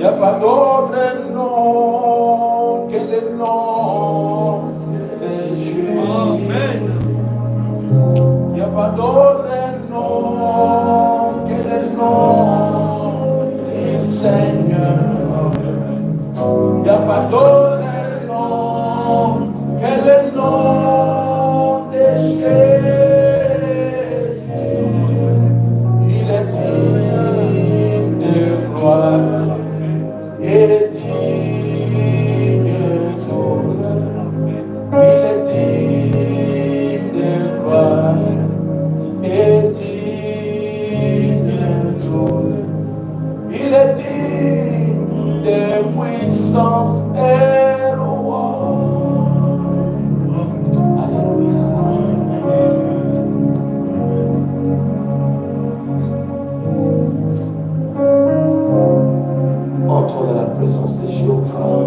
Il n'y a pas d'autre nom que le nom de Jésus. Amen. Il n'y a pas d'autre nom que le nom du Seigneur. Il n'y a pas d'autre nom que le nom de Jésus. Il est digne de gloire et digne d'honneur. Il est digne de gloire et digne d'honneur. Il est digne de puissance et roi. Alléluia. Entre dans la présence de Jéhovah.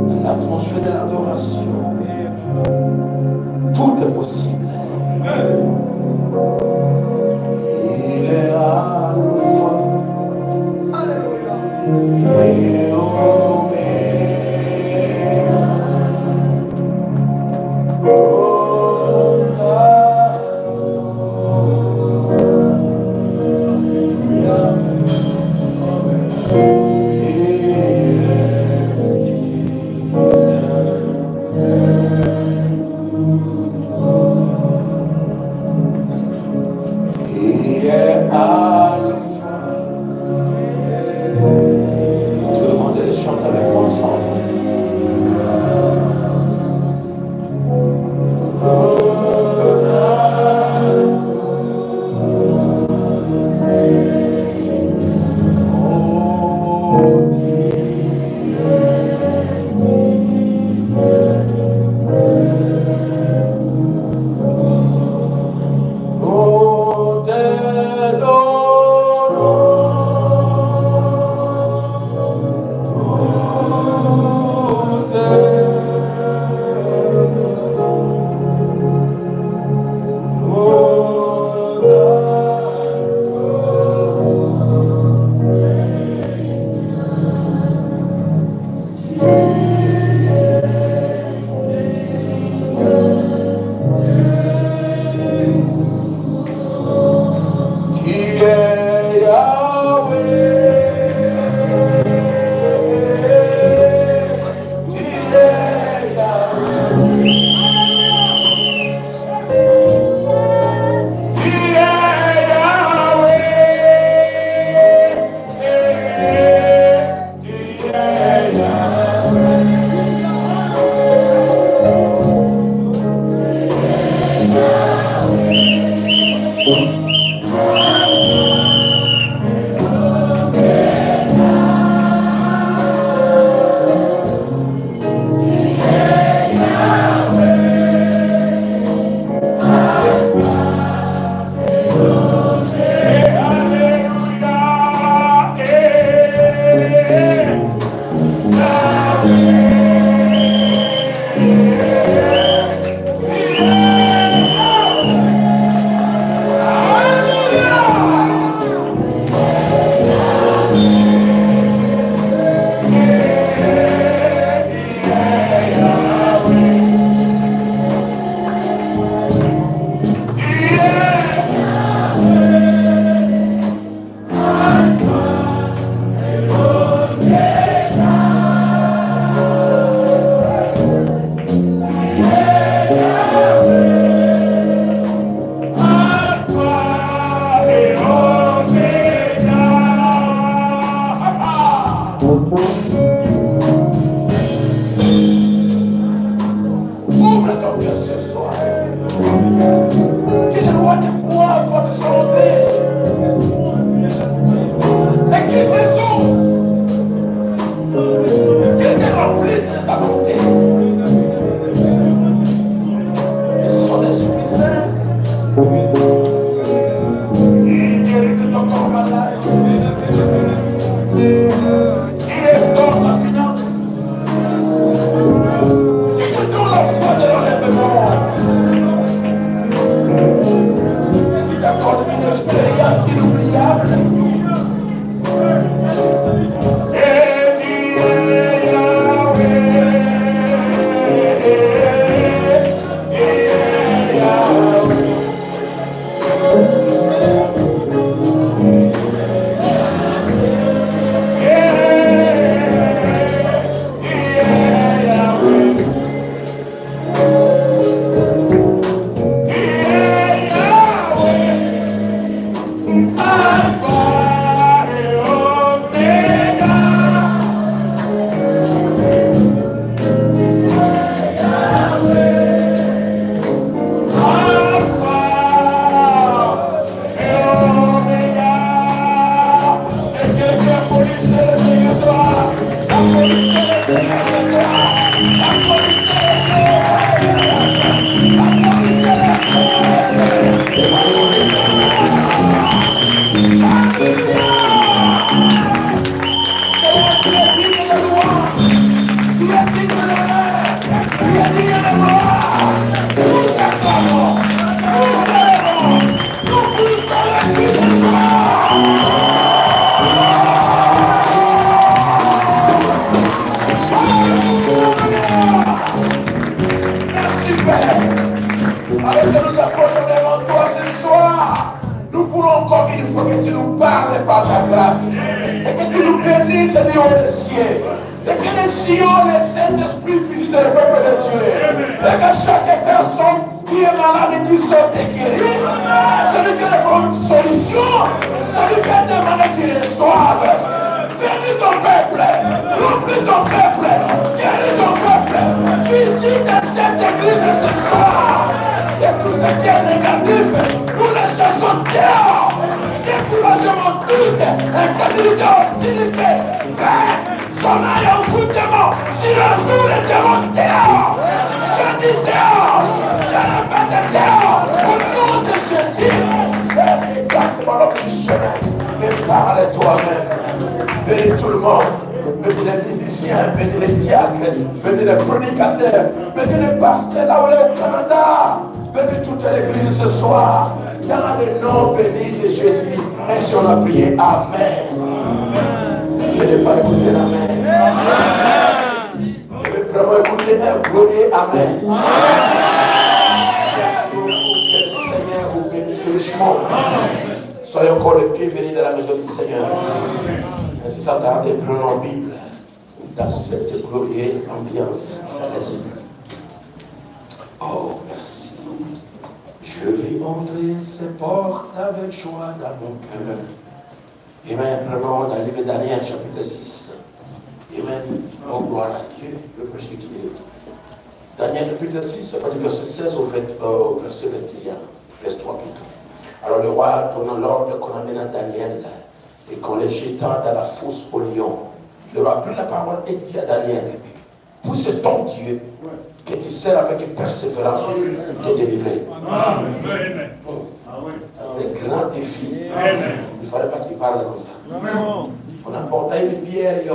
Dans l'atmosphère de l'adoration, tout est possible. Il est Alpha et Oméga. Foi de l'enlèvement. Alors que nous approchons devant toi ce soir, nous voulons encore une fois que tu nous parles par ta grâce. Et que tu nous bénisses, Seigneur des cieux. Et que les Sion, le Saint-Esprit visite le peuple de Dieu. Et que chaque personne qui est malade et qui sort est guéri. Celui qui a des bonnes solutions, celui qui a demandé qu'il reçoive. Bénis ton peuple, remplis ton peuple, guéris ton peuple. Visite cette église ce soir. Et tout ce qui est négatif, nous les chassons dehors. Découragement, doute, incrédulité, hostilité, sommeil, envoûtement, sur tous les démons dehors. Je dis dehors, je répète dehors, au nom de Jésus. Et garde-moi l'homme du chemin, et parle toi-même. Bénis tout le monde. Bénis les musiciens, bénis les diacres, bénis les prédicateurs, bénis les pasteurs là où on est au Canada. Bénis toute l'église ce soir. Dans le nom béni de Jésus. Ainsi on a prié. Amen. Je n'ai pas écouté l'amen. Je vais vraiment écouter un glorieux amen. Merci beaucoup. Que le Seigneur vous bénisse richement. Soyez encore les bienvenus dans la maison du Seigneur. Ainsi ça tarde, prenons la Bible dans cette glorieuse ambiance céleste. Oh, merci. Je vais entrer ces portes avec joie dans mon cœur. Amen. Prenons dans le livre de Daniel, chapitre 6. Amen. Oh, gloire à Dieu. Le prochain qui est dit. Daniel, chapitre 6, du verset 16 au verset 21. Verset 3 plutôt. Alors le roi donnant l'ordre qu'on amène à Daniel et qu'on les jeta dans la fosse au lion. Le roi prit la parole et dit à Daniel, pousse ton Dieu, que tu sers avec persévérance de délivrer. C'est un grand défi. Il ne fallait pas qu'il parle comme ça. On apporta une pierre et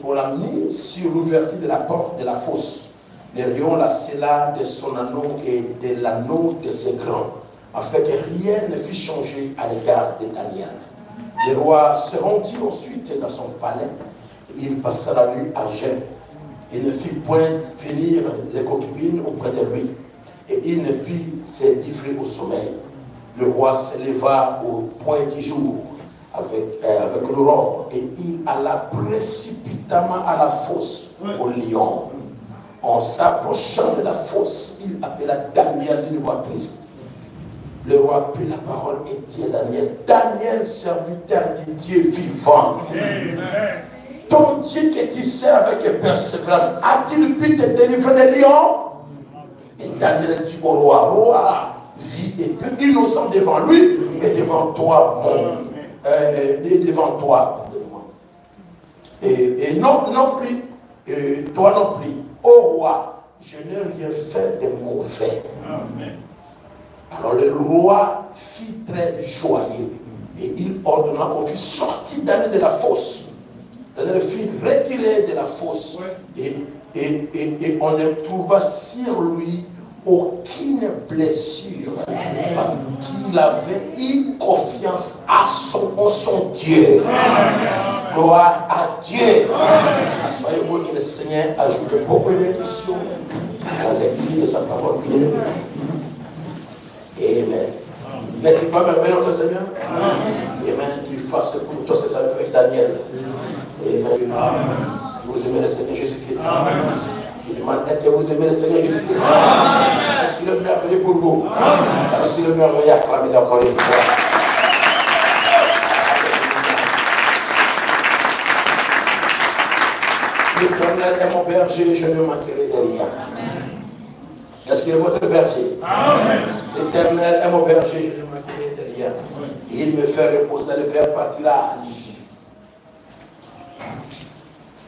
on l'a mis sur l'ouverture de la porte de la fosse. Le lion la scella de son anneau et de l'anneau de ses grands, afin que rien ne fût changé à l'égard de Daniel. Le roi se rendit ensuite dans son palais. Il passa la nuit à jeûne. Il ne fit point venir les concubines auprès de lui, et il ne put se livrer au sommeil. Le roi se leva au point du jour avec l'aurore, et il alla précipitamment à la fosse au lion. En s'approchant de la fosse, il appela Daniel d'une voix triste. Le roi prit la parole et dit à Daniel, Daniel, serviteur du Dieu vivant, ton Dieu que tu sers avec persévérance, a-t-il pu te délivrer des lions? Et Daniel dit au roi, vis et peu innocent devant lui et devant toi, devant toi. Et non plus, toi non plus, ô roi, je n'ai rien fait de mauvais. Amen. Alors le roi fit très joyeux et il ordonna qu'on fût sorti Daniel de la fosse. Daniel fut retiré de la fosse et on ne trouva sur lui aucune blessure parce qu'il avait eu confiance en son Dieu. Amen. Gloire à Dieu. Soyez-vous que le Seigneur ajoute beaucoup de bénédictions à l'écrit de sa parole. Amen. Mais tu peux m'aimer notre Seigneur? Amen. Qu'il fasse pour toi cette avec Daniel. Amen. Si vous aimez le Seigneur Jésus-Christ. Je demande, est-ce que vous aimez le Seigneur Jésus-Christ? Est-ce qu'il est merveilleux pour vous? Alors si le merveilleux, acclamez-le encore une fois. L'Éternel est mon berger, je ne manquerai de rien. Est-ce qu'il est votre berger? L'Éternel est mon berger, je ne manquerai de rien. Il me fait reposer dans le vert pâturage.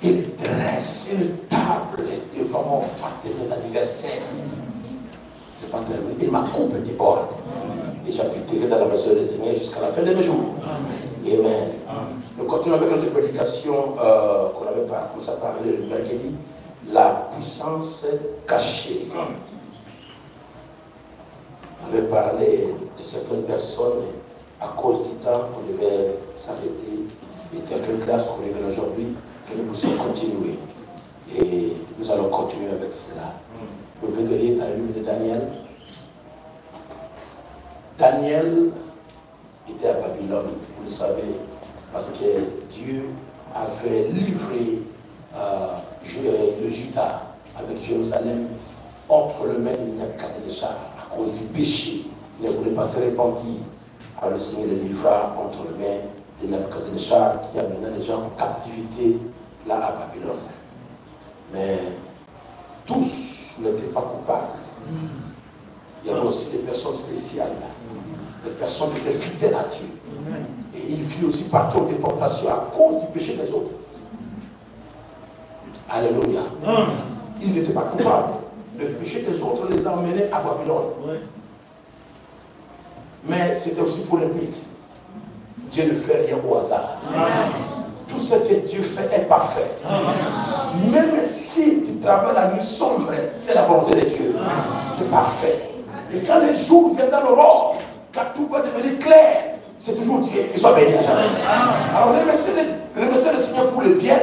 Il dresse une table devant mon face de mes adversaires. C'est pas très bien. Il m'a coupé des bords. Et j'habiterai dans la maison des Seigneurs jusqu'à la fin de mes jours. Amen. Nous continuons avec notre prédication qu'on avait commencé à parler le mercredi. la puissance cachée. On avait parlé de certaines personnes, à cause du temps, on devait s'arrêter. Il était fait classe qu'on est aujourd'hui, que nous puissions continuer. Et nous allons continuer avec cela. Vous venez de lire dans le livre de Daniel. Daniel était à Babylone, vous le savez, parce que Dieu avait livré le Juda avec Jérusalem entre les mains de Nebuchadnezzar à cause du péché. Il ne voulait pas se repentir. Alors le Seigneur le livra entre les mains de Nebuchadnezzar qui amena les gens en captivité là à Babylone. Mais tous n'étaient pas coupables. Il y avait aussi des personnes spéciales là. Des personnes qui étaient fidèles à Dieu. Et il vit aussi partout en déportation à cause du péché des autres. Alléluia. Ils n'étaient pas coupables. Le péché des autres les a emmenés à Babylone. Mais c'était aussi pour le but. Dieu ne fait rien au hasard. Tout ce que Dieu fait est parfait. Même si tu travailles la nuit sombre, c'est la volonté de Dieu. C'est parfait. Et quand les jours viennent dans l'aurore, quand tout va devenir clair, c'est toujours Dieu qui soit béni à jamais. Alors remerciez le Seigneur pour le bien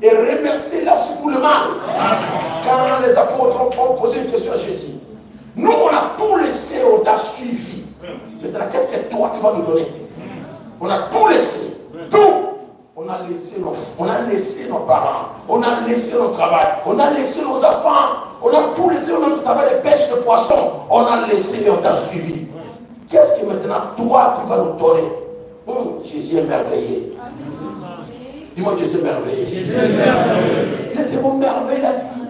et remerciez-le aussi pour le mal. Quand les apôtres ont posé une question à Jésus, nous on a tout laissé, on t'a suivi. Maintenant, qu'est-ce que toi tu vas nous donner? On a tout laissé, tout. On a laissé nos parents, on a laissé notre travail, on a laissé nos enfants, on a tout laissé, on a notre travail de pêche, de poisson, on a laissé et on t'a suivi. Qu'est-ce que maintenant toi tu vas nous donner? Jésus est merveilleux. Dis-moi, Jésus est merveilleux. Il est tellement merveilleux, il a dit,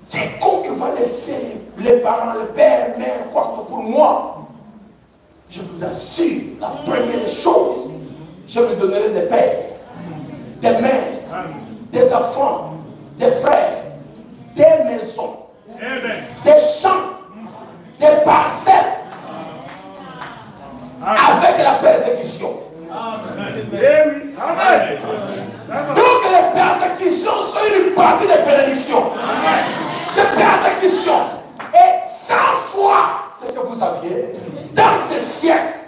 quiconque va laisser les parents, le père, mère, quoi que pour moi, je vous assure, la première des choses, je vous donnerai des pères, des mères, des enfants, des frères, des maisons, des champs, des parcelles, avec la persécution. Donc les persécutions sont une partie des bénédictions. Des persécutions. Et 100 fois ce que vous aviez dans ce siècle.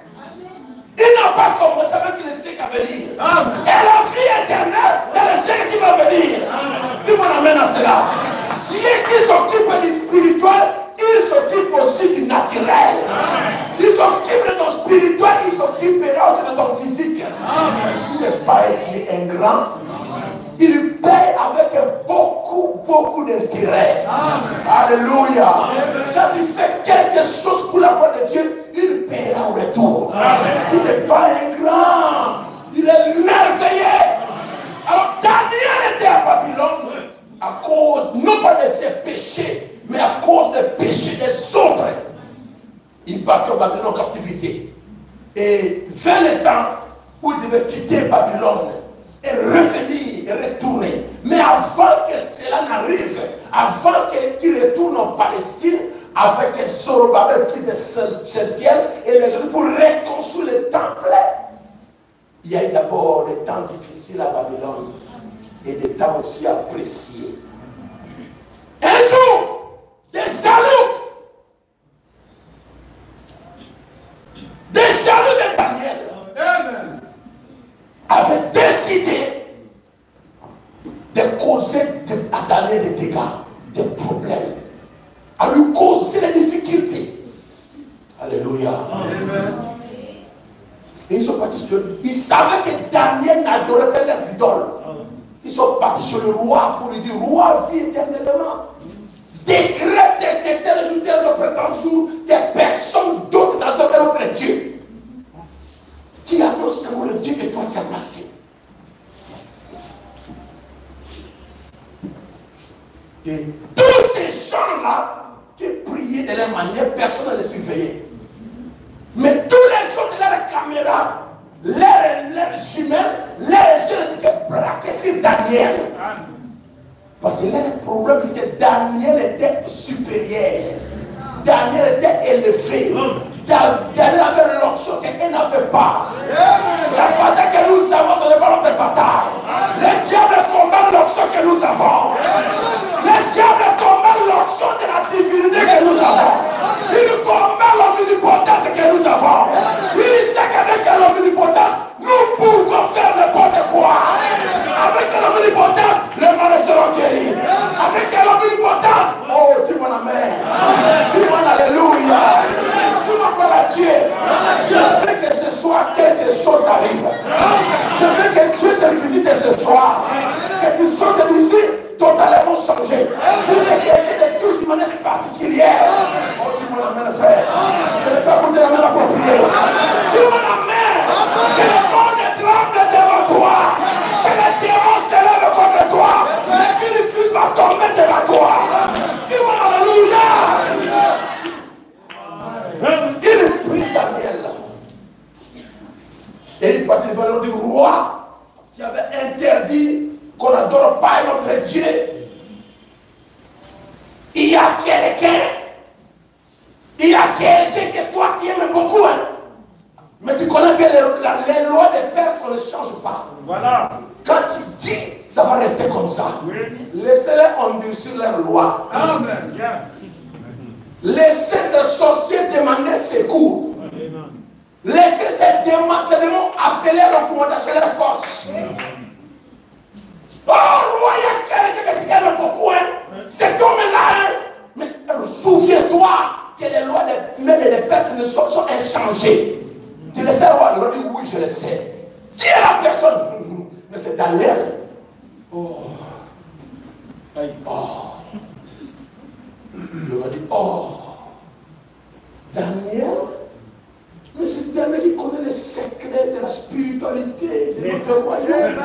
Il n'a pas commencé avec le siècle à venir. Et la vie éternelle dans le siècle qui va venir. Dis-moi amène à cela. Dieu qui s'occupe du spirituel, il s'occupe aussi du naturel. Il s'occupe de ton spirituel, il s'occupera aussi de ton physique. Il n'est pas un Dieu ingrat. Il paye avec beaucoup d'intérêt. Alléluia. Quand tu fais quelque chose pour la gloire de Dieu, il paiera au retour. Il n'est pas ingrat. Il est merveilleux. Alors Daniel était à Babylone à cause, non pas de ses péchés, mais à cause des péchés des autres. Il partit au Babylone en captivité. Et vint le temps où il devait quitter Babylone et revenir et retourner. Mais avant que cela n'arrive, avant qu'il retourne en Palestine avec Zorobabel, fils de Shealtiel, et les autres pour reconstruire le temple, il y a eu d'abord des temps difficiles à Babylone et des temps aussi appréciés. Un jour, des jaloux de Daniel avaient décidé de causer à Daniel des dégâts, des problèmes, à lui causer des difficultés. Alléluia. Amen. Et ils sont partis sur lui. Ils savaient que Daniel n'adorait pas leurs idoles. Ils sont partis sur le roi pour lui dire, roi, vis éternellement. Décrète tes jours, tes prétendus jours, des personnes d'autres dans notre Dieu. Qui adore seulement le Dieu que toi tu as placé. Et tous ces gens-là qui priaient de leur manière, personne ne les surveillait. Mais tous les autres, leurs caméras, leurs jumelles, leurs jeunes étaient braqués sur Daniel. Parce que leur problème était que Daniel était supérieur. Daniel était élevé. Daniel avait l'onction qu'elle n'avait pas. La bataille que nous avons, ce n'est pas notre bataille. Le diable combat l'onction que nous avons. Le Le diable combat l'onction de la divinité que nous avons. Il combat l'omnipotence que nous avons. Il sait qu'avec l'omnipotence, nous pouvons faire n'importe quoi. Avec l'omnipotence, les malades seront guéris. Avec l'omnipotence, oh, dis-moi amen. Dis-moi alléluia. Dis-moi gloire à Dieu. Je veux que ce soit quelque chose t'arrive. Je veux que Dieu te visite ce soir. Que tu sortes d'ici totalement changé. Pour que te touche d'une manière particulière. Oh, dis-moi amen, frère. Je n'ai pas compté la main appropriée. Dis-moi amen. Que le monde tremble devant toi. Que les démons s'élèvent contre toi. Mais qu'ils fusent ma tormente devant toi. Dis-moi alléluia. Il prit Daniel. Et il partit devant du roi qui avait interdit qu'on n'adore pas notre Dieu. Il y a quelqu'un que toi tu aimes beaucoup, hein? Mais tu connais que les lois des Perses, on ne change pas. Voilà. Quand tu dis, ça va rester comme ça. Oui. Laissez-les endurcir leurs lois. Amen. Laissez ces sorciers demander secours. Laissez ces démons appeler l'augmentation de la force. Oh, roi, il y a quelqu'un que tu aimes beaucoup, hein? Cet homme-là, hein? Mais souviens-toi que les lois des personnes sont inchangées. Tu le sais, le roi dit oui, je le sais. Qui est la personne? Mais c'est Daniel. Oh. Oh. Le roi dit, oh. Daniel? Mais c'est Daniel qui connaît les secrets de la spiritualité de notre royaume.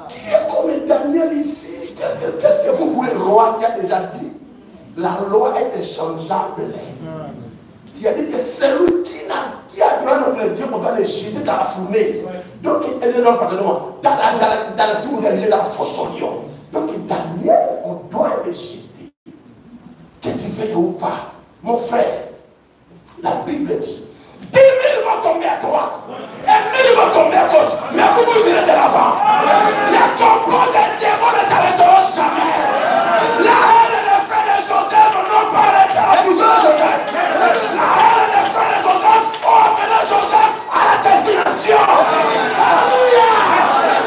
Qui est comme Daniel ici? Qu'est-ce que vous voulez? Le roi qui a déjà dit, la loi est échangeable. Il a dit que celui qui a cru à notre Dieu, on doit le jeter dans la fournaise. Donc, dans la tour de dans la fosse au lion. Donc, Daniel, on doit le jeter. Que tu veuilles ou pas, mon frère, la Bible dit 10 000 vont tomber à droite et 1000 vont tomber à gauche. Mais vous vous irez de l'avant. Les complots des démons ne t'arrêteront jamais. La haine des frères de Joseph n'ont pas arrêté la fusion de Joseph. La haine des frères de Joseph ont amené Joseph à la destination. Alléluia.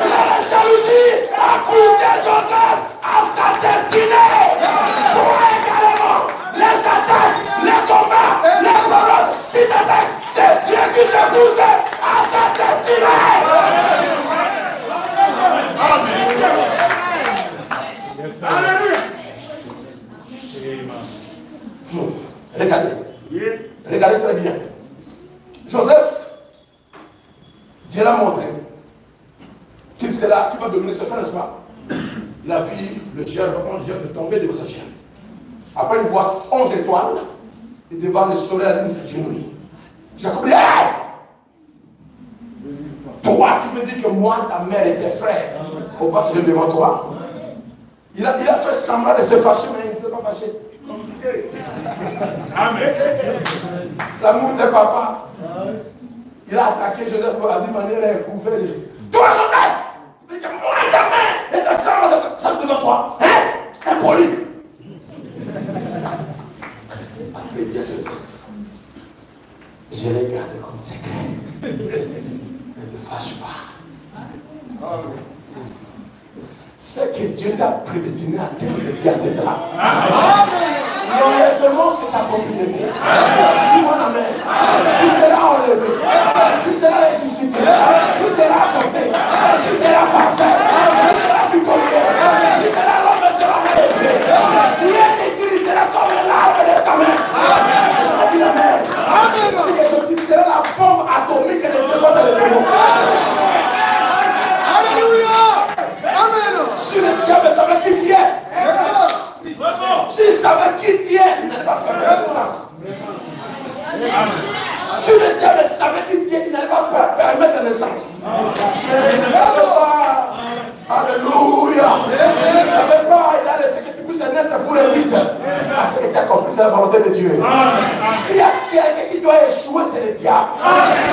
La jalousie a poussé Joseph à sa destinée. Toi également, les attaques, les combats, les problèmes qui t'attaquent, c'est Dieu qui te pousse à ta destinée. Amen. Alléluia. Regardez. Regardez très bien. Joseph, Dieu l'a montré qu'il sera, qui va dominer ce frère, n'est-ce pas? Il a vu le géant de tomber de sa chair. Après, il voit 11 étoiles. Et devant le soleil, la lune s'agenouille. Jacob dit, hey! Toi, tu veux dire que moi, ta mère et tes frères, on va se lever devant toi? Il a fait semblant de se fâcher, mais il ne s'était pas fâché. Amen. L'amour de papa. Il a attaqué Joseph d'une manière couverte. Toi, Joseph! Il dit que moi, ta mère et tes frères, ça me devant toi. Hein? Impoli. Après, il y a Joseph. Je les garde comme secret. Ne te fâche pas. Ce que Dieu t'a prédestiné à terre, Dieu atteindra. L'enlèvement, c'est ta propriété. Dis-moi amen. Tu seras enlevé. Tu seras ressuscité. Tu seras apporté. Tu seras parfait. Tu seras victorieux. Tu seras l'homme qui sera élevé. Dieu t'utilisera comme l'arbre de sa main. Ça va dire amen. Tu seras la bombe atomique de Dieu contre les démons. Alléluia. Amen. Si le diable savait qui tu es, s'il savait qui tu es, il n'allait pas perdre naissance. Si le diable savait qui tu es, il n'allait pas permettre naissance. Mais il ne savait pas. Alléluia. Il ne savait pas. Il a laissé que tu puisses naître pour les vite. Afin que tu accomplisses la volonté de Dieu. S'il y a quelqu'un qui doit échouer, c'est le diable.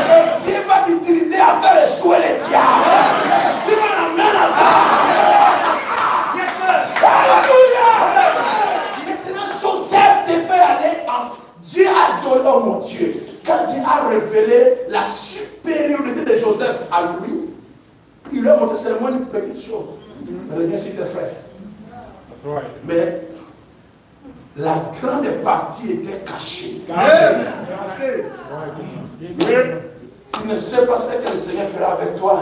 Et Dieu va t'utiliser à faire échouer les diables. Il va l'amener à ça. Alléluia. Dieu a donné, oh mon Dieu, quand Dieu a révélé la supériorité de Joseph à lui, il lui a montré seulement une petite chose. Reviens sur tes frères. Mais la grande partie était cachée. Tu ne sais pas ce que le Seigneur fera avec toi.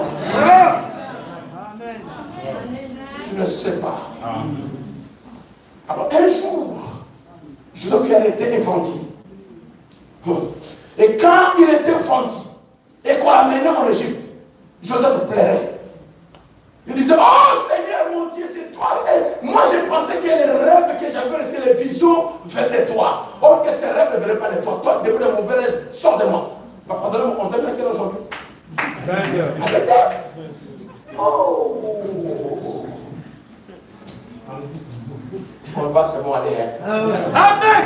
Tu ne sais pas. Alors un jour, Joseph a été vendu. Et quand il était vendu et qu'on l'a mené en Égypte, Joseph pleurait. Il disait, oh Seigneur mon Dieu, c'est toi. Et moi je pensais que les rêves que j'avais reçus, les visions venaient de toi. Or que ces rêves ne venaient pas de toi. Toi, depuis le mauvais rêve, sors de moi. Pardonnez-moi, on t'aime à quel aujourd'hui? Oh. On va seulement aller. Amen.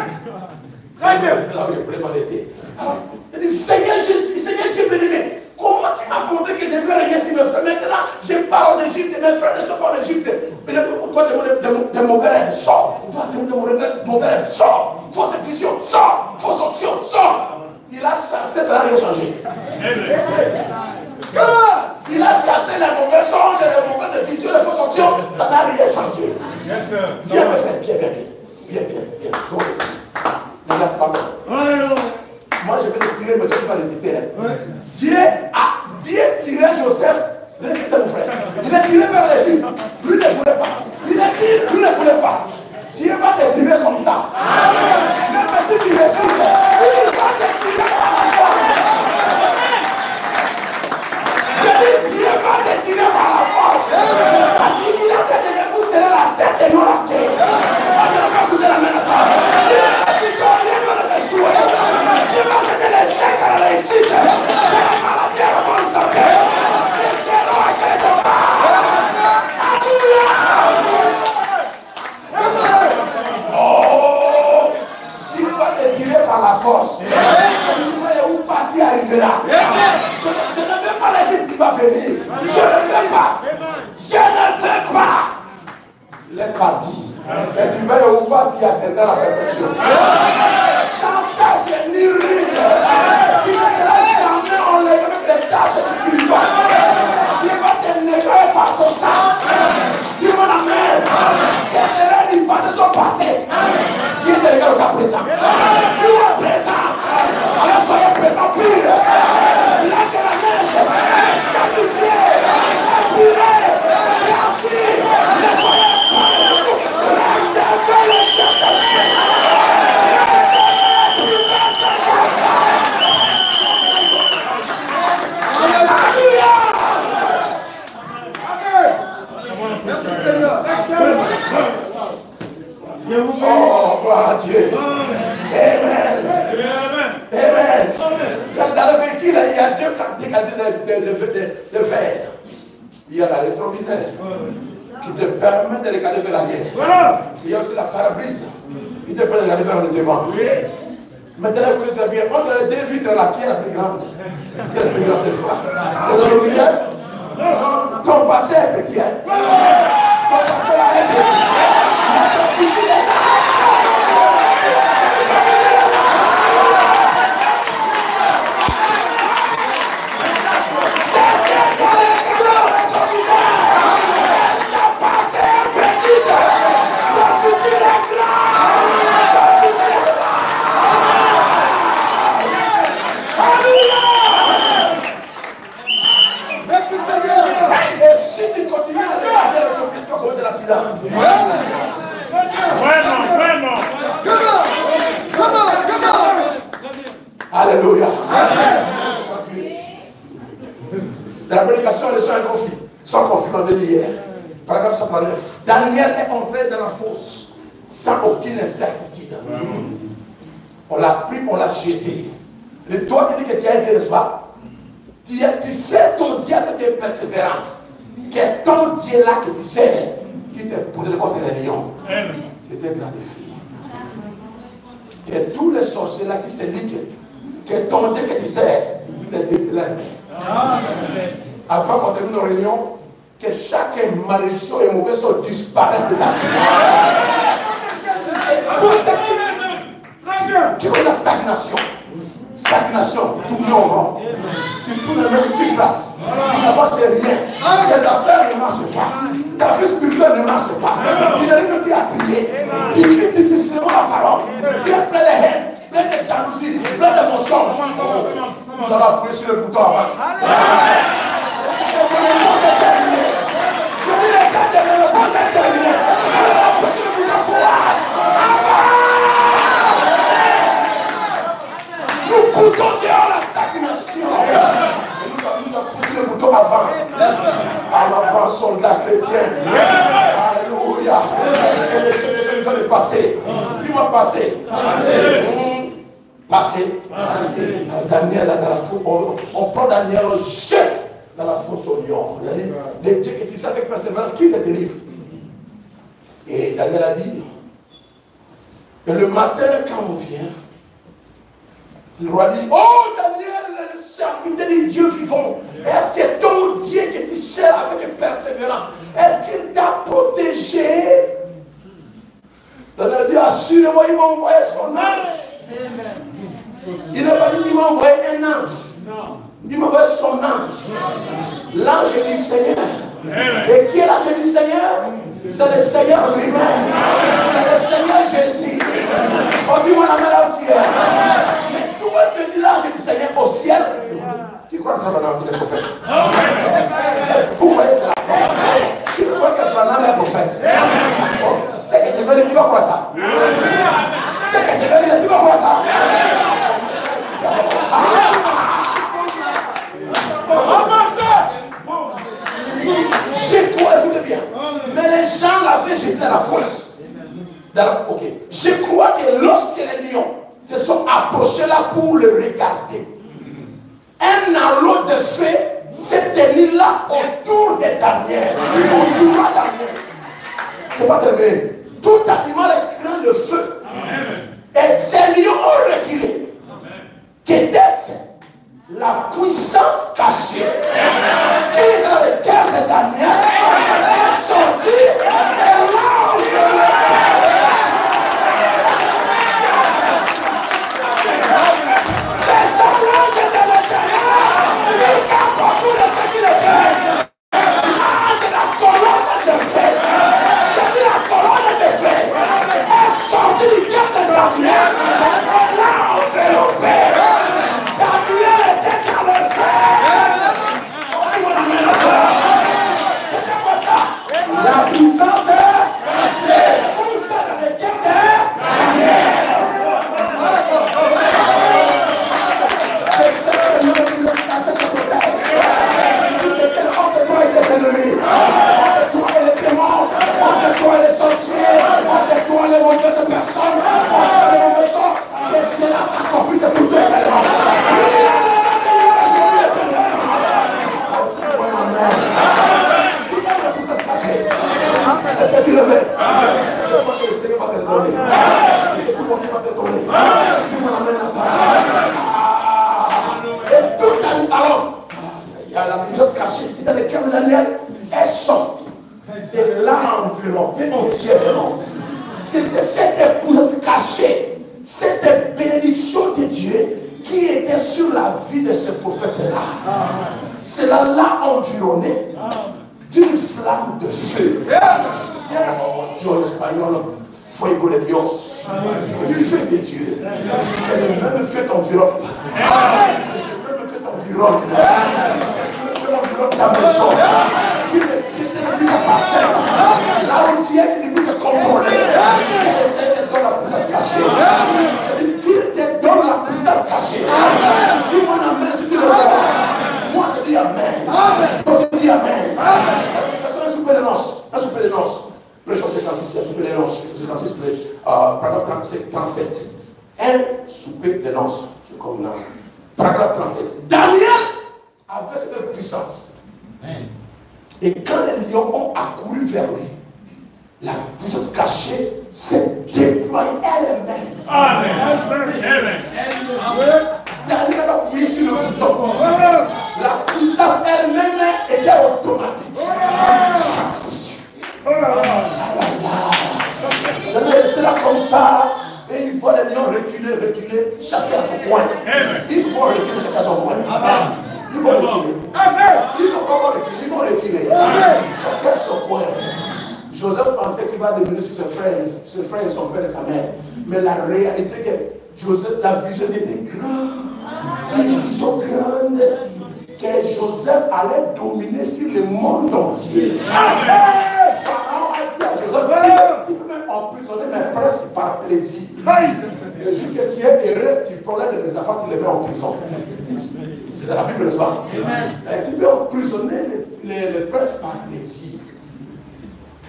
Très bien. Là où j'ai vraiment été. Alors, il dit, Seigneur Jésus, Seigneur Dieu béni, comment tu m'as montré que je vais régner sur mes frères? Maintenant, je pars en Égypte, mes frères ne sont pas en Égypte. Mais toi, de mon rêve, sors. Toi, de mon rêve, sors. Fausse vision, sors. Fausse option, sors. Il a chassé, ça n'a rien changé. Comment? Il a chassé les mauvais songes, les mauvaises visions, les fausses options, ça n'a rien changé. Viens, mes frères, viens. Toi aussi. Ne laisse pas moi. Moi, je vais te tirer, mais toi, tu vas résister. Dieu a tiré Joseph. Résistez, mon frère. Il est tiré vers l'Égypte. Lui ne voulait pas. Il a dit, lui ne voulait pas. Dieu va te tirer comme ça. Même si tu refuses, il va te tirer par la force. Je dis, Dieu va te tirer par la force. Il a fait de vous serrer la tête et non la tête. Moi, je n'ai pas écouté la main de ça. Il a dit que rien ne va échouer. Dieu va jeter l'échec à la réussite. La maladie à la bonne santé. Les chéros à quelque part. Oh, Dieu va te tirer par la force. Où parti arrivera. Je ne veux pas l'Égypte qui va venir. Je ne veux pas. Je ne veux pas. Il est parti. Et tu vas où parti atteindre la perfection. Sans tâche ni ride. Tu ne seras jamais enlevé avec les tâches spirituelles. Dieu va te nettoyer par son sang. Dis mon amen. Les erreurs du passé sont passées. Dieu te regarde au cas présent. Tu es présent. Alors soyez présent pire. Là que la neige, sanctifié, purée, blanchi, nettoyé, recevez le Saint-Esprit. Alléluia. Merci Seigneur. Oh, gloire à Dieu. Amen. Amen. Dans le véhicule, il y a deux qualités de verre. Il y a la rétroviseur qui te permet de regarder vers l'arrière. Il y a aussi la parabrise qui te permet de regarder vers le devant. Maintenant, vous voulez très bien, entre les deux vitres là, qui est la plus grande? Qui est la plus grande cette fois? C'est dans le visage? Ton passé est petit. Ton passé là est petit. Alléluia. Dans la prédication, les sont confirmés hier. Paragraphe 139. Daniel est entré dans la fosse sans aucune incertitude. On l'a pris, on l'a jeté. Et toi qui dis que tu as été, n'est-ce pas? Tu sais ton Dieu avec tes persévérances. Que ton Dieu là que tu sais, qui te posé contre les lions. C'était un grand défi. Que tous les sorciers là qui se liguent, que ton Dieu que tu sais, te délève. Avant qu'on termine nos réunions, que chaque malédiction et mauvais sort disparaissent de ta vie. Pour ceux qui ont la stagnation. Stagnation, tourner en rond. Tu tournes dans la même petite place. Tu n'avances rien. Tes affaires ne marchent pas. Ta vie spirituelle ne marche pas. Tu n'arrives même plus à prier. Tu vis difficilement la parole. Tu es plein de haine, plein de jalousie, plein de mensonges. Nous allons appuyer sur le bouton avance. Je dis les gars de le bon est terminé. Nous allons appuyer sur le bouton forward. Nous coûtons dehors la stagnation. Et nous avons poussé le bouton avance. À l'avant, soldat chrétien. Alléluia. Et les chefs de passer. Dis-moi passer. Passer. Daniel, dans la foule, on prend Daniel, on jette dans la fosse au lion. Les dieux qui disent avec persévérance, qui te délivre. Et Daniel a dit, et le matin, quand on vient, le roi dit, oh Daniel, le serviteur des dieux vivants, est-ce que ton Dieu que tu sers avec persévérance, est-ce qu'il t'a protégé? Daniel a dit, assurément, il m'a envoyé son ange. Il n'a pas dit qu'il m'a envoyé un ange. Il m'a envoyé son ange. L'ange du Seigneur. Et qui est l'ange du Seigneur? C'est le Seigneur lui-même. C'est le Seigneur Jésus. On dit, moi, la main là où tu es. Mais tout le monde dit l'ange du Seigneur au ciel. Tu crois que ça va dans le prophète? Pourquoi c'est là? Tu crois que Branham est prophète? C'est que je veux dire, tu vas croire ça. C'est que je veux dire, tu vas croire ça. Je crois, écoutez bien. Mais les gens l'avaient jeté dans la fosse. Ok. Je crois que lorsque les lions se sont approchés là pour le regarder, un halo de feu s'est tenu là autour de Daniel. Autour de Daniel. C'est pas terminé. Tout animal craint le feu. Et ces lions ont reculé. Qu'était-ce? La puissance cachée qui est dans le cœur de Daniel est sortie et là c'est son langue de l'intérieur qui a beaucoup de ce qu'il fait. La colonne de feu, j'ai dit la colonne de feu est sortie du cœur de Daniel et là enveloppée. La puissance est cachée. Où ça dans le cœur de Daniel? C'est ça que nous devons cacher de protège. C'est entre toi et tes ennemis. Entre toi et les démons. Entre toi et les sorciers. Entre toi et les mauvaises personnes. Entre les mauvais sorts. Que cela s'accomplisse pour toi également. Est-ce que tu le veux? Je crois que le Seigneur va te le donner. Et tout le monde va te donner. Nous on amène à ça. Et tout alors, il y a la puissance cachée qui est dans le cœur de Daniel. Elle sortie. Et là, enveloppée entièrement. C'était cette puissance cachée, cette bénédiction de Dieu qui était sur la vie de ce prophète-là. Cela l'a environné d'une flamme de feu. Oh Dieu, l'espagnol, fuego de Dios. Le feu de Dieu. Que le même feu t'environne pas. Que le même feu t'environne. Que le même feu t'environne ta maison. Qui te dit ta parcelle. Là où tu es, qui te puisse contrôler. Et essaie de donner la puissance cachée. Je dis, qu'il te donne la puissance cachée. Dis-moi amen si tu le vois. Moi je dis amen. Moi je dis amen. Un souper de noces. Un souper de noces. Le chant 56, un souper de noces. 56, paragraphe 37. Un souper de noces. C'est comme là. Paragraphe 37. Daniel avait cette puissance. Et quand les lions ont accouru vers lui, la puissance cachée s'est déployée elle-même. Amen. Daniel a appuyé sur le bouton. La puissance elle-même était automatique. Daniel est là comme ça et il voit les lions reculer. reculer, chacun à son coin. Ils vont reculer, chacun à son coin. Ils vont reculer. Ils vont pas reculer, ils vont reculer. Chacun à son coin. Joseph pensait qu'il va devenir sur ses frères, son père et sa mère. Mais la réalité que Joseph, la vision était grande. Une vision grande. Que Joseph allait dominer sur le monde entier. Pharaon a dit à Joseph, il peut même emprisonner mes princes par plaisir. Le jour que tu es heureux, tu prends de mes affaires, tu les mets en prison. C'est dans la Bible, n'est-ce pas? Tu peux emprisonner les princes par plaisir.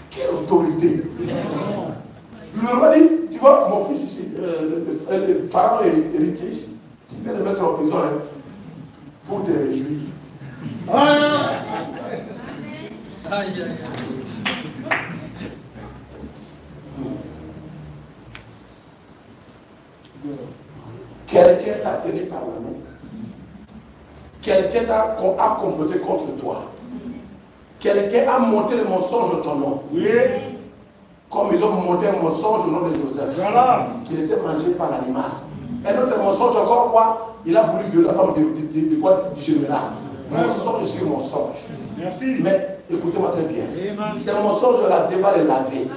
Quelle autorité! Le roi dit, tu vois, mon fils ici, le pharaon héritier ici, tu peux le mettre en prison pour te réjouir. Quelqu'un t'a tenu par la main. Quelqu'un a comploté contre toi. Quelqu'un a monté le mensonge au ton nom. Oui. Comme ils ont monté un mensonge au nom de Joseph. Voilà. Qu'il était mangé par l'animal. Un autre mensonge encore quoi? Il a voulu violer la femme du général. Mensonge sur mensonge. Merci. Mais écoutez-moi très bien. C'est un mensonge de la Dieu va les laver.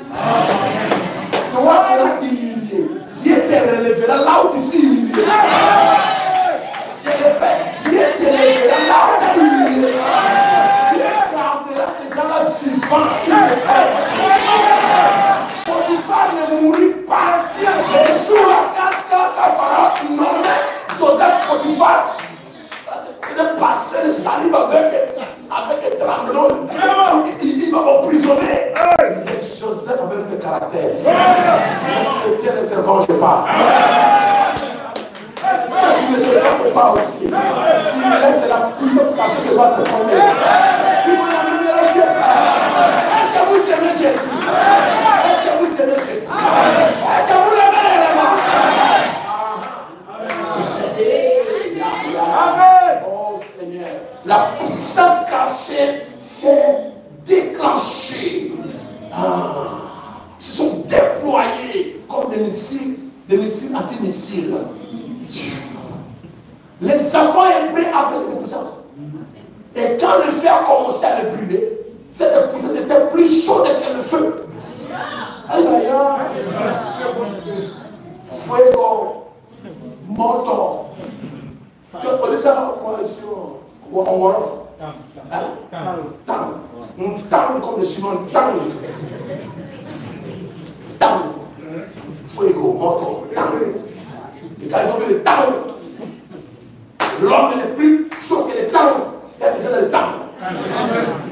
Toi qui l'as humilié, Dieu te relèvera là où tu suis humilié. Je répète, Dieu te relèvera là où tu es humilié. Dieu gardera ces gens-là vivants qui te Potiphar ne mourit pas. Les jours à 4 Pharaon nommait Joseph Potiphar. Il passé le salive avec un tremblement. Il va emprisonner. Mais Joseph avait un caractère. Le Dieu ne se venge pas. Il ne se venge pas aussi. Il laisse la puissance cachée se battre pour lui. Il vous amène le Dieu, frère. Est-ce que vous aimez Jésus? Est-ce que vous aimez Jésus? Est-ce que vous l'aimez réellement? Amen. Oh Seigneur, la puissance cachée s'est déclenchée. Se sont déployés comme des missiles antimissiles. Les enfants hébreux avaient cette puissance. Et quand le feu a commencé à le brûler, cette puissance était plus chaude que le feu. Aïe aïe aïe. Fuego, moto. On dit ça en Wolof. Tang, comme les Chinois, tang. Tang. Fuego, moto, tang. Et quand ils ont vu le tang, l'homme est plus chaud que le tang. Il a besoin de le tang.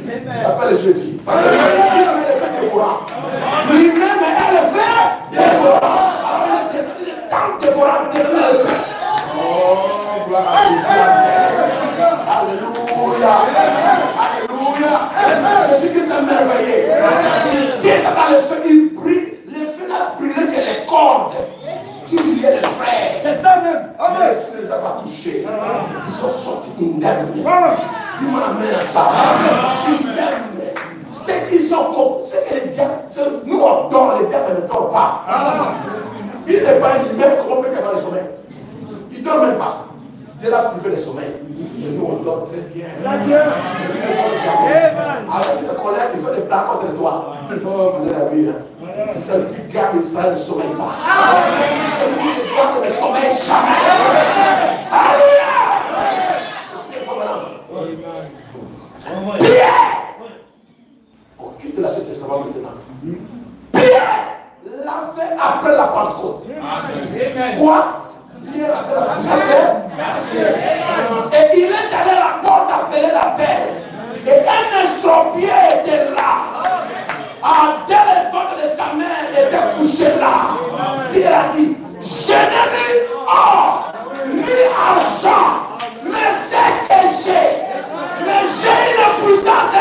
Il s'appelle Jésus. Parce que lui-même est le fait dévorant. Lui-même est le fait dévorant. Alors il a descendu le tang dévorant. Oh, gloire à Jésus. Alléluia. Alléluia. Jésus-Christ est merveilleux. Dieu ça dans le feu, il brille. Le feu n'a brûlé que les cordes qui liaient les frères. C'est ça même. Amen. Le feu ne les a pas touchés. Ils sont sortis indemnes. Ils m'ont amené à ça. Indemnes. C'est qu'ils ont compris. C'est que les diables, nous on dort, les diables ne dorment pas. Il n'est pas lui-même comment on peut avoir le sommeil. Il ne dort même pas. Dieu l'a privé le sommeil. Et nous, on dort très bien. Très bien. Avec cette colère, il fait des plans contre toi. Oh, alléluia. Celui qui garde Israël ne sommeille pas. Celui qui garde ne sommeille jamais. Alléluia. Pierre. On quitte l'Ancien Testament maintenant. Pierre l'a fait après la Pentecôte. Quoi? Pierre a fait la puissance. Et il est allé à la porte appeler la belle. Et un estropié était là. Dès le ventre de sa mère était couché là. Pierre a dit, je n'ai ni or, ni argent, mais c'est que j'ai. Mais j'ai une puissance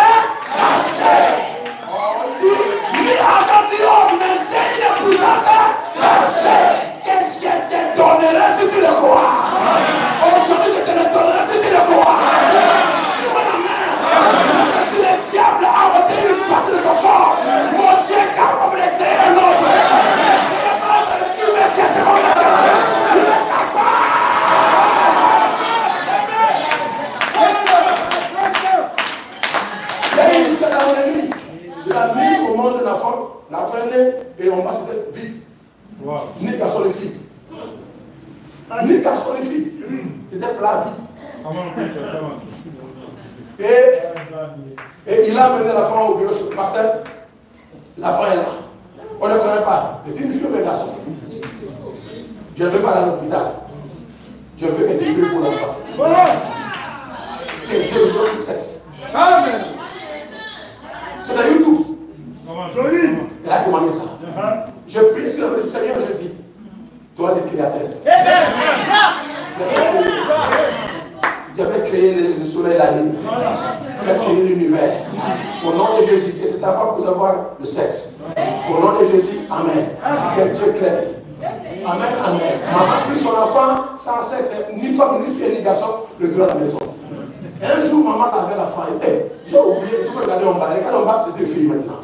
cachée. Il dit, ni argent, ni or, mais j'ai une puissance cachée. Que je te donnerai si tu le crois. Aujourd'hui, je te le donnerai si tu le crois. Si le diable a ôté une partie de ton corps, mon Dieu est capable de créer un autre. Immédiatement. Ni garçon ni fille. C'était plat vie. Et il a amené l'enfant au bureau chez le pasteur. L'enfant est là. On ne connaît pas. C'est une fille ou un garçon. Je ne veux pas aller à l'hôpital. Je veux que tu pries pour l'enfant. Voilà. Que Dieu lui donne le sexe. Amen. C'est dans YouTube. Elle a demandé ça. Je prie sur le Seigneur Jésus. Toi, le Créateur. Tu avais créé le soleil et la lune. Tu as créé l'univers. Au nom de Jésus, que cet enfant puisse avoir le sexe. Au nom de Jésus, Amen. Que Dieu crée. Amen, Amen. Maman prit son enfant sans sexe, ni femme, ni fille, ni garçon, le grand à la maison. Un jour, maman avait la faille. Hey, j'ai oublié, tu peux regarder en bas. Regarde en bas, c'était une fille maintenant.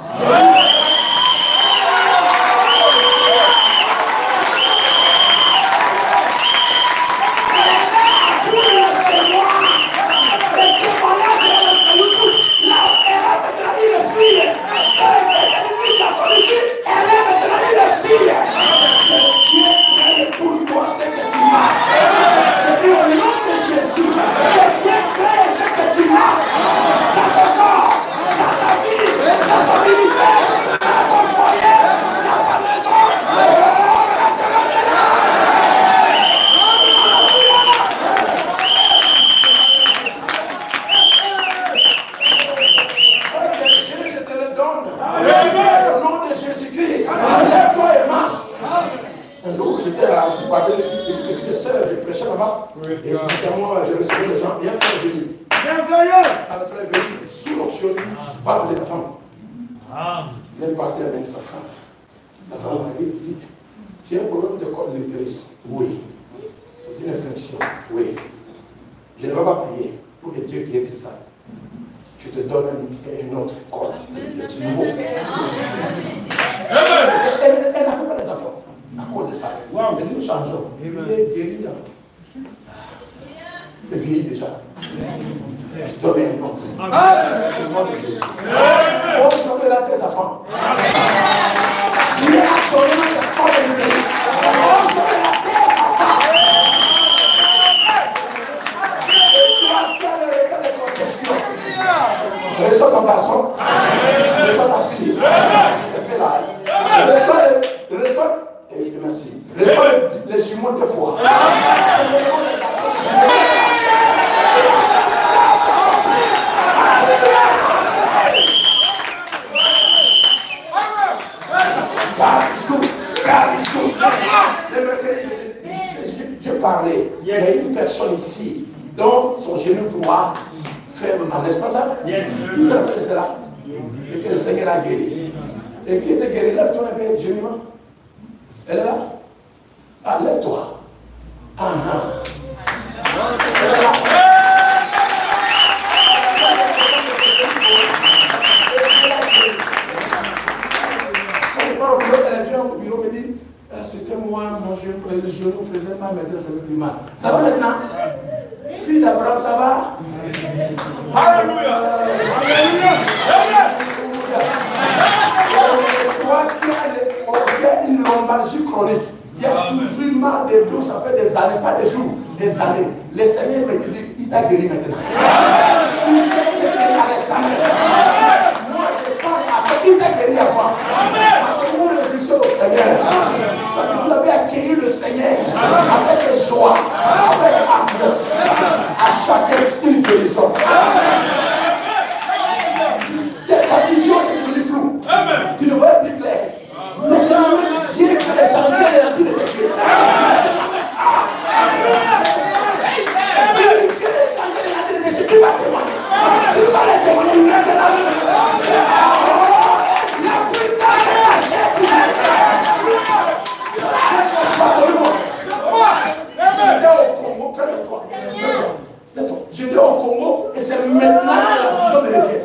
J'étais au Congo et c'est maintenant que la vision me revient.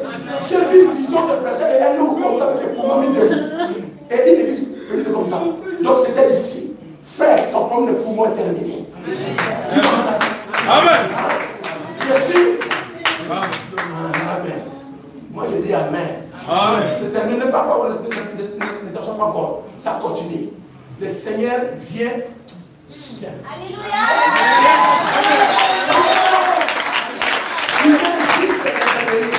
J'ai vu une vision de personne et elle nous comme ça avec les poumons et une église petite comme ça. Donc c'était ici. Frère, ton problème de poumon est terminé. Amen. Je suis. Amen. Moi je dis Amen. Amen. C'est terminé par quoi? Ne t'en pas encore. Ça continue. Le Seigneur vient Alléluia. Il vient juste d'intervenir.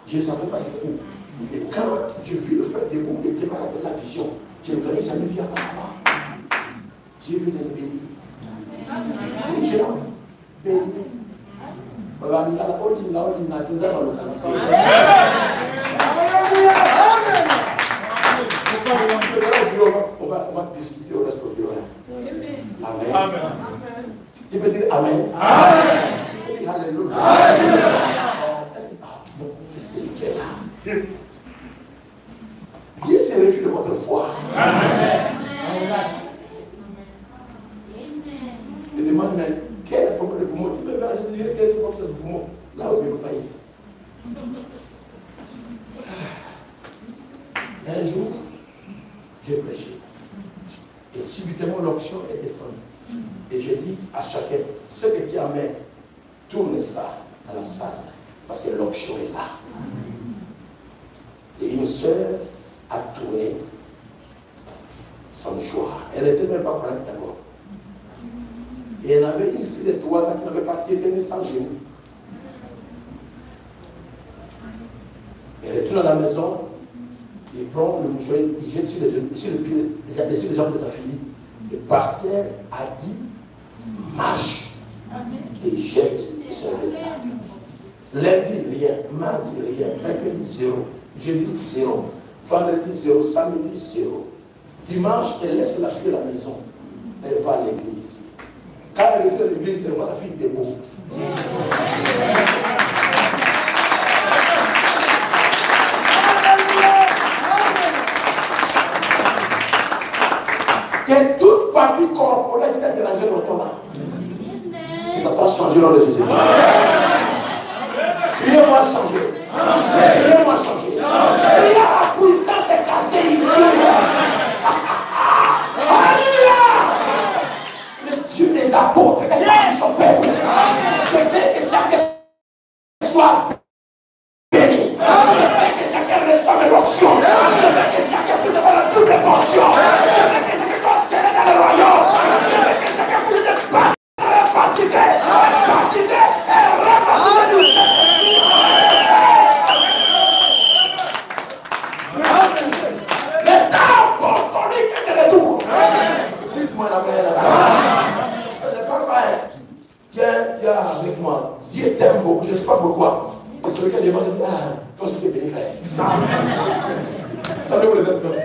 Je ne savais pas c'était où. Et quand j'ai vu le frère debout et était malade de la vision, je ne l'avais jamais vu à part. Dieu veut être béni. Oui, j'ai l'envie. Béni. On va discuter au reste du bureau. Amen. Tu peux dire Amen. Tu peux dire Alléluia. Qu'est-ce qu'il fait là? Dieu s'est réjoui de votre foi. Je demande, mais quel est le problème de poumon? Tu peux voir, je te dirais quel est le problème de poumon. Là où il n'est pas ici. Un jour, j'ai prêché. Et subitement, l'onction est descendue. Et j'ai dit à chacun, ce que tu amènes, tourne ça dans la salle. Parce que l'onction est là. Et une sœur a tourné son choix. Elle n'était même pas correcte d'abord. Et elle avait une fille de 3 ans qui n'avait pas été sans genoux. Elle retourne à la maison, il prend le mouchoir, il jette sur le pied, les jambes de sa fille. Le pasteur a dit, marche. Et jette sur le pied. Lundi, rien. Mardi, rien. Mercredi, 0. Jeudi, 0. Vendredi, 0. Samedi, 0. Dimanche, elle laisse la fille à la maison. Elle va à l'église. Quand elle retourne à l'église, elle voit sa fille debout. Que toute partie corporelle qui t'a dérangé dans ton âme, que ça soit changé dans le Jésus. Priez-moi changer. Priez-moi changer. Priez la puissance est cachée ici. Alléluia. Le Dieu des apôtres est parmi son peuple. Je veux que chacun soit béni. Je veux que chacun reçoive l'onction. Je veux que chacun puisse avoir la double portion. Je veux que chacun soit scellé dans le royaume. Je veux que chacun puisse être baptisé et rebaptisé du Saint-Esprit. Le temps apostolique est de retour. Dites-moi la paix là. Tiens avec moi. Dieu t'aime beaucoup, je ne sais pas pourquoi. C'est celui qui demande, toi ce qui est béni, frère. Salut les enfants.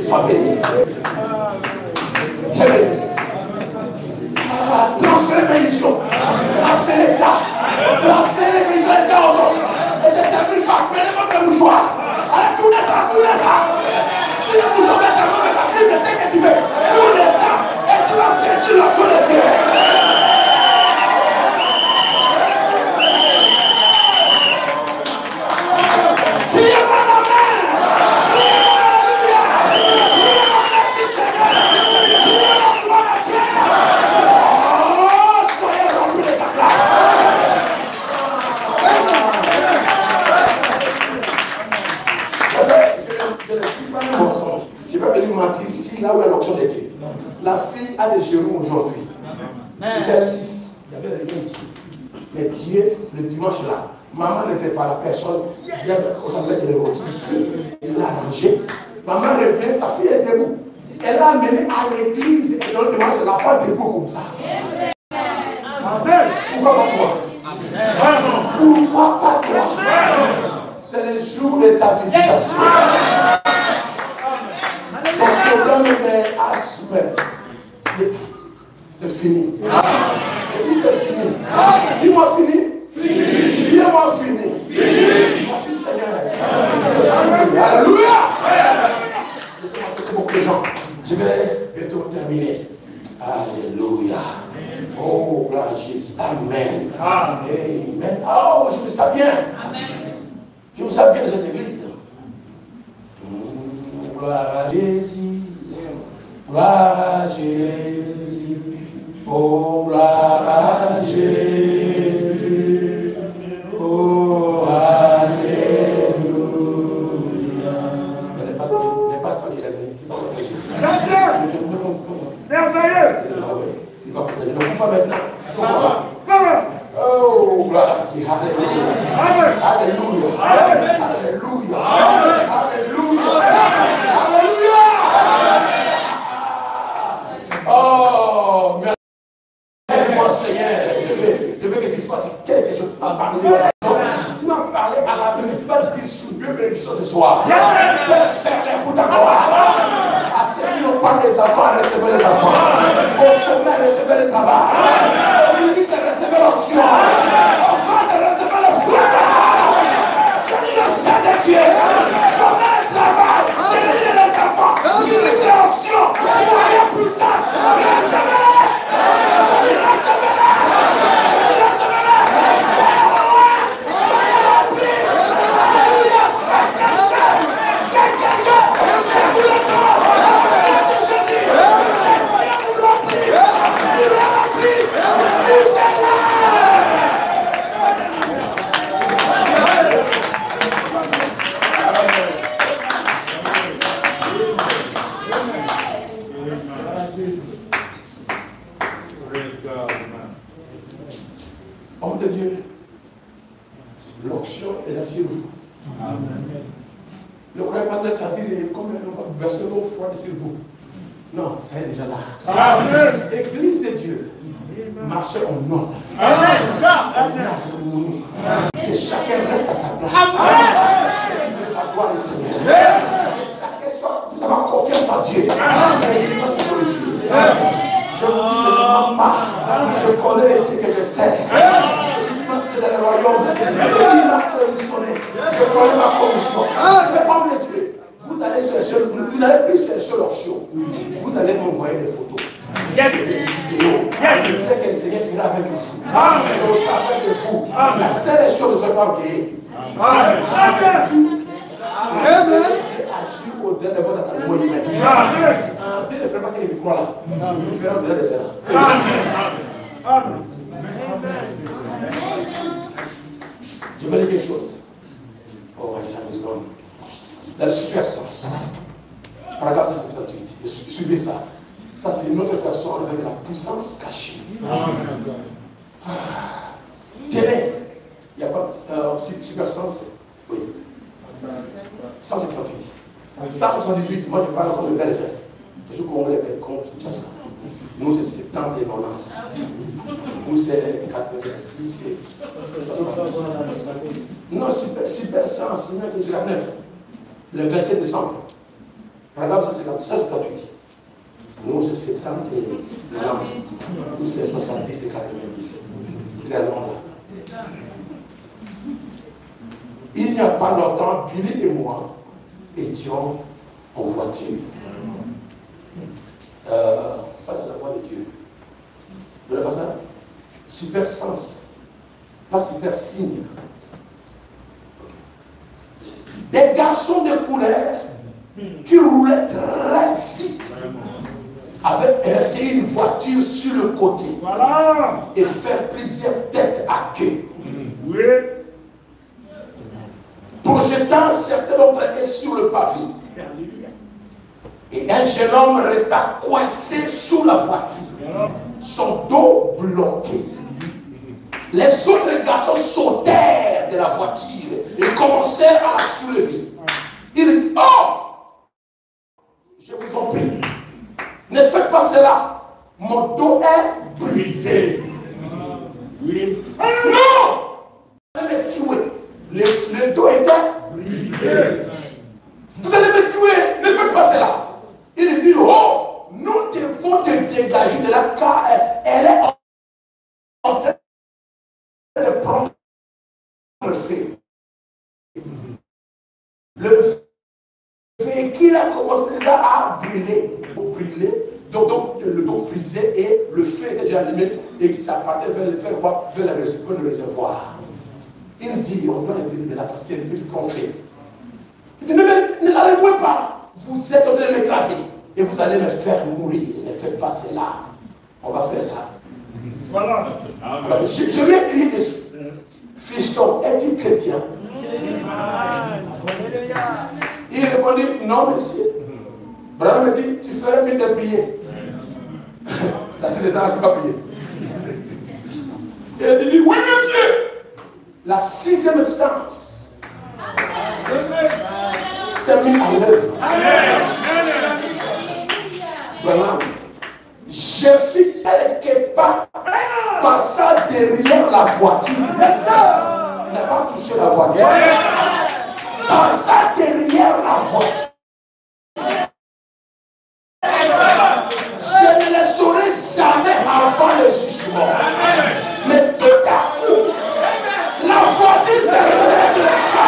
Sois béni. Dieu béni. Transférez bénédiction. Transférez ça. Transférez bénédiction les uns aux autres. Et je termine par prenez votre mouchoir. Allez, tournez ça, tournez ça. Si vous en mettez un mot de ta Bible, c'est ce que tu fais. Tournez ça et tu vas chercher l'action de Dieu. Priez-moi la main. Priez-moi l'alléluia. Priez-moi merci Seigneur. Priez-moi gloire à Dieu. Oh, soyez remplis de sa grâce. Je vais venir mentir ici, là où il y a l'onction de Dieu. La fille a des genoux aujourd'hui. Elle était lisse, il n'y avait rien ici. Mais Dieu, le dimanche là, maman n'était pas la personne. Il y avait le retour ici. Il l'a rangé. Maman revient, sa fille est debout. Elle l'a amenée à l'église. Et dans le dimanche, elle l'a fait debout comme ça. Amen. Pourquoi pas toi? Pourquoi pas toi? C'est le jour de ta visitation. Ton problème est asthme. C'est fini. Et puis c'est fini. Dis-moi fini. Dis-moi fini. Merci Seigneur. C'est fini. Alléluia. Laissez-moi sauter beaucoup de gens. Je vais bientôt terminer. Alléluia. Oh, gloire à Jésus. Amen. Amen. Oh, je me sens bien. Je me sens bien dans cette église. Gloire à Jésus. Gloire à Jésus. Oh, gloire à Jésus. Oh, alléluia. Ne passe pas les amis. Merveilleux. Il va ne comprends pas maintenant. Oh, gloire à Dieu. Alléluia. Alléluia. Alléluia. Alléluia. Alléluia. Oh, merci moi Seigneur. Je veux que tu fasses quelque chose à parler. Tu m'as parlé à la maison. Tu vas distribuer bénédiction ce soir. Faire les pour ta gloire. À ceux qui n'ont pas des enfants, recevez les enfants. Au chemin, recevez le travail. Au ministre, recevez l'option. Au face, recevez le fruit. Je dis le Saint de Dieu. Chemin le travail. Je dis les enfants. Je dis l'option. Soyez puissance. Recevez-les. Recevez-les. Homme de Dieu, l'onction est là sur vous. Ne croyez pas de sentir comme un verset d'eau froide sur vous. Non, ça est déjà là. Amen. Église de Dieu, marchez en ordre. Que chacun reste à sa place. Amen. La gloire du Seigneur. Que chacun soit, vous avez confiance en Dieu. Amen. Je vous dis, je ne mens pas. Je connais les Dieu que je sais. C'est dans le royaume. Je connais ma commission. Mais homme de Dieu, vous allez chercher, vous n'allez plus chercher l'option. Vous allez m'envoyer des photos. Des vidéos. Je sais que le Seigneur fera avec vous. Au travers de vous. La seule chose que je vais pas oublier. Amen. Agir au-delà de votre attachement humain. Dieu ne fait pas ce qu'il croit là. Nous verrons au-delà de cela. Amen. Je vais dire quelque chose. Oh, my God. Dans le super sens. Paragraphe 178. Suivez ça. Ça, c'est une autre personne avec la puissance cachée. Tenez. Il n'y a pas super sens. Oui. 178. 178. Moi, je parle comme de Belge. Toujours comme on les belles comptes. Nous, c'est 70 et 90. Vous, c'est 80. Non, super sens. C'est la 9. Le 27 décembre. Paragraphe 158. Nous, c'est 70 et 90. Nous, c'est 70 et 90. Très long là. Il n'y a pas longtemps, Billy et moi étions en voiture. Ça, c'est la voix de Dieu. Vous voyez pas ça? Super sens. Pas super signe. Des garçons de couleur qui roulaient très vite avaient heurté une voiture sur le côté. Voilà. Et fait plusieurs têtes à queue. Oui. Projetant certains d'entre eux sur le pavé. Et un jeune homme resta coincé sous la voiture, son dos bloqué. Les autres garçons sautèrent de la voiture et commencèrent à la soulever. Il dit, oh, je vous en prie, ne faites pas cela, mon dos est brisé. Oui. Non, ne me Le véhicule a commencé déjà à brûler. Donc le dos brisé et le feu était déjà allumé et ça partait vers le réservoir. Il dit, on doit le dire de là parce qu'il y a une ville qu'on fait. Il dit, ne l'allumez pas. Vous êtes en train de m'écraser et vous allez me faire mourir. Ne faites pas cela. On va faire ça. Voilà. Alors, je lui ai crié dessus. Fiston, es-tu chrétien? Il répondit, non, monsieur. Branham me dit, tu ferais mieux de prier. Là, c'est le temps, je ne peux pas prier. Et il dit, oui, monsieur. La sixième sens s'est mis à l'œuvre. Branham, j'ai vu quelque part passer derrière la voiture. Il n'a pas touché la voiture. Passer derrière la voiture. Je ne le saurai jamais avant le jugement. Mais tout à coup, la voiture s'est relevée de ça.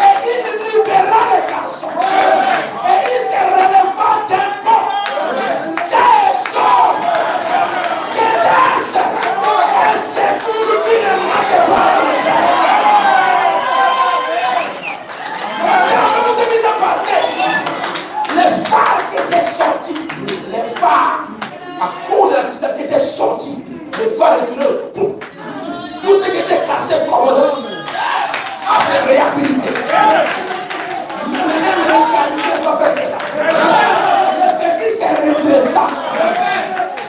Et il libéra les garçons. Et il se releva d'un bond. C'est sauf. Grâce et secours qui ne manque pas. Les phares qui étaient sortis, les phares, à cause de la putain qui était sorti, les phares étaient tout ce qui était cassé commençait à se réhabiliter. Même l'organisé pas faire cela. Le petit s'est redressé.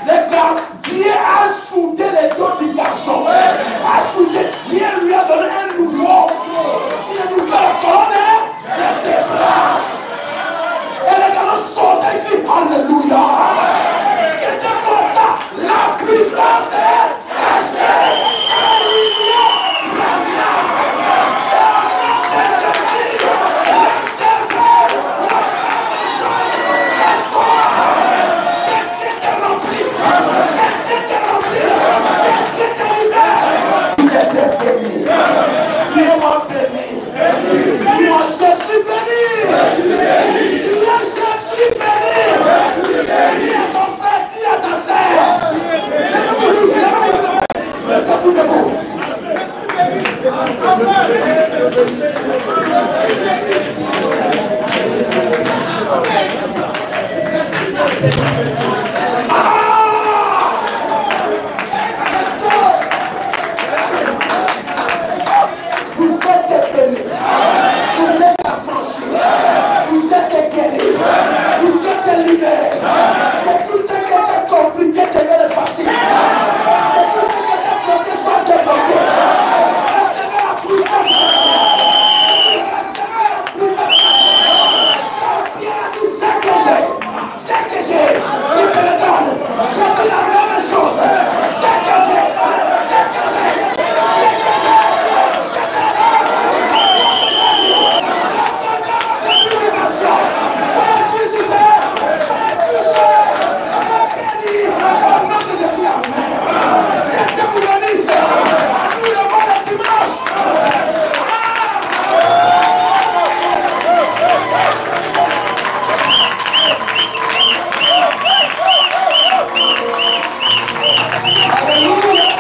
Le gardien a soudé les dos du garçon. A soudé, Dieu lui a donné un nouveau. Il a nouveau la colonne. C'était bras. Et les gars sont écrits, alléluia. C'était pour ça, la puissance est cachée. Alléluia. Ce soir, que Dieu te remplisse, que Dieu te remplisse, que Dieu te libère. Vous êtes bénis. Dis-moi béni. Dis-moi, je suis béni. Je suis béni. Dis à ton frère, dis à ta sœur. Lève-vous tous, lève-vous debout. Vous êtes bénis. Vous êtes affranchis. Vous êtes guéris. Vous êtes libérés. Et tout ce qui était compliqué devient facile. Et tout ce qui était bloqué soit débloqué. Recevez la puissance. Recevez la puissance. Bien dit ce que j'ai. Ce que j'ai. Je te le donne. Je te la même chose. Ce que j'ai. Ce que j'ai. Ce que j'ai. Je te le donne. Hallelujah.